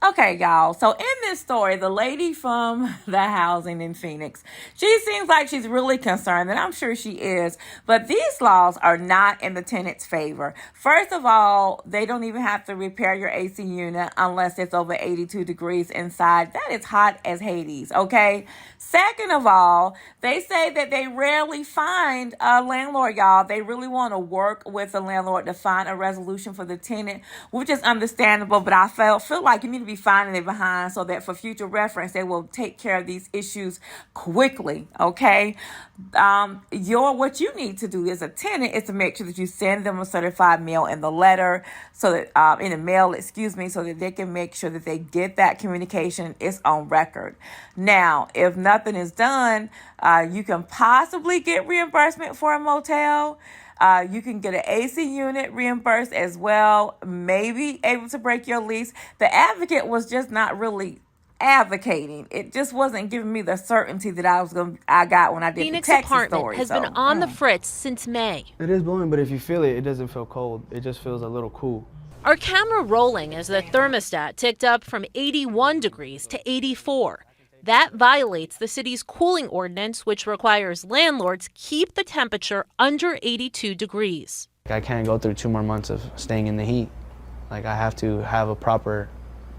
Okay, y'all. So in this story, the lady from the housing in Phoenix, she seems like she's really concerned, and I'm sure she is. But these laws are not in the tenant's favor. First of all, they don't even have to repair your AC unit unless it's over 82 degrees inside. That is hot as Hades, okay? Second of all, they say that they rarely find a landlord, y'all. They really want to work with the landlord to find a resolution for the tenant, which is understandable, but I feel like you need to be finding it behind so that for future reference, they will take care of these issues quickly, okay? What you need to do as a tenant is to make sure that you send them a certified mail in the letter, so that in the mail, so that they can make sure that they get that communication. It's on record. Now, if nothing is done, you can possibly get reimbursement for a motel. You can get an AC unit reimbursed as well, maybe able to break your lease. The advocate was just not really advocating. It just wasn't giving me the certainty that I got when I did Phoenix the Texas apartment story. has been on the fritz since May. It is blowing, but if you feel it, it doesn't feel cold. It just feels a little cool. Our camera rolling as the thermostat ticked up from 81 degrees to 84. That violates the city's cooling ordinance, which requires landlords keep the temperature under 82 degrees. I can't go through 2 more months of staying in the heat. Like, I have to have a proper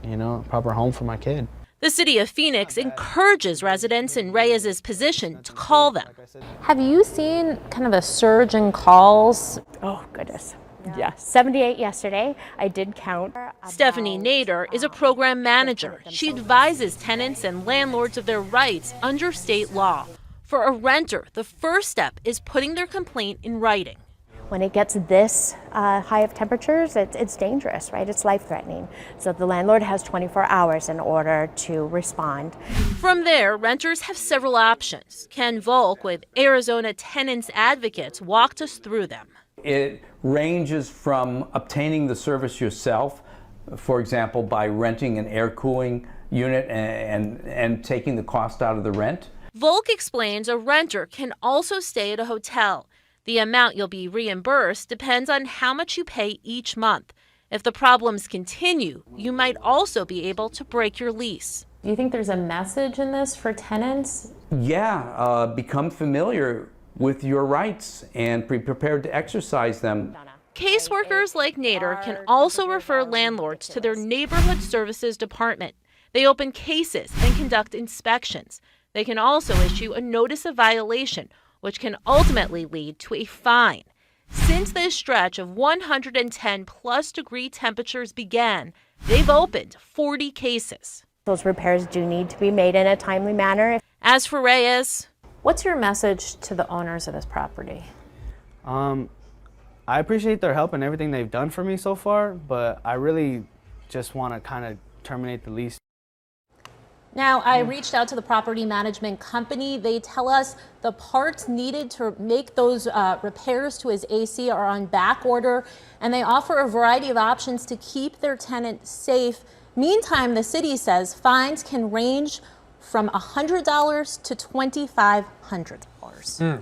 home for my kid. The city of Phoenix encourages residents in Reyes's position to call them. Have you seen kind of a surge in calls? Oh, goodness. Yeah, 78 yesterday. I did count. Stephanie Nader is a program manager. She advises tenants and landlords of their rights under state law. For a renter, the first step is putting their complaint in writing. When it gets this high of temperatures, it's dangerous, right? It's life-threatening. So the landlord has 24 hours in order to respond. From there, renters have several options. Ken Volk with Arizona Tenants Advocates walked us through them. It ranges from obtaining the service yourself, for example, by renting an air cooling unit and taking the cost out of the rent. Volk explains a renter can also stay at a hotel. The amount you'll be reimbursed depends on how much you pay each month. If the problems continue, you might also be able to break your lease. Do you think there's a message in this for tenants? Yeah, become familiar with your rights and be prepared to exercise them. Caseworkers like Nader can also refer landlords to their neighborhood services department. They open cases and conduct inspections. They can also issue a notice of violation, which can ultimately lead to a fine. Since this stretch of 110+ degree temperatures began, they've opened 40 cases. Those repairs do need to be made in a timely manner. As for Reyes, What's your message to the owners of this property? I appreciate their help and everything they've done for me so far, but I really just want to kind of terminate the lease. Now, I reached out to the property management company. They tell us the parts needed to make those repairs to his AC are on back order, and they offer a variety of options to keep their tenant safe. Meantime, the city says fines can range from $100 to $2,500.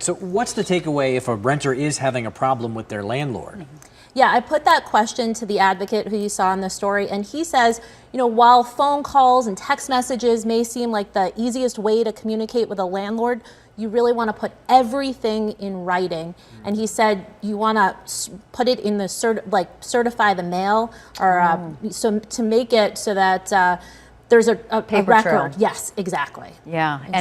So what's the takeaway if a renter is having a problem with their landlord? Yeah, I put that question to the advocate who you saw in the story, and he says, while phone calls and text messages may seem like the easiest way to communicate with a landlord, you really want to put everything in writing. And he said you want to put it in the certify the mail, or so to make it so that there's a Paper record. trail. Yes, exactly. Yeah, and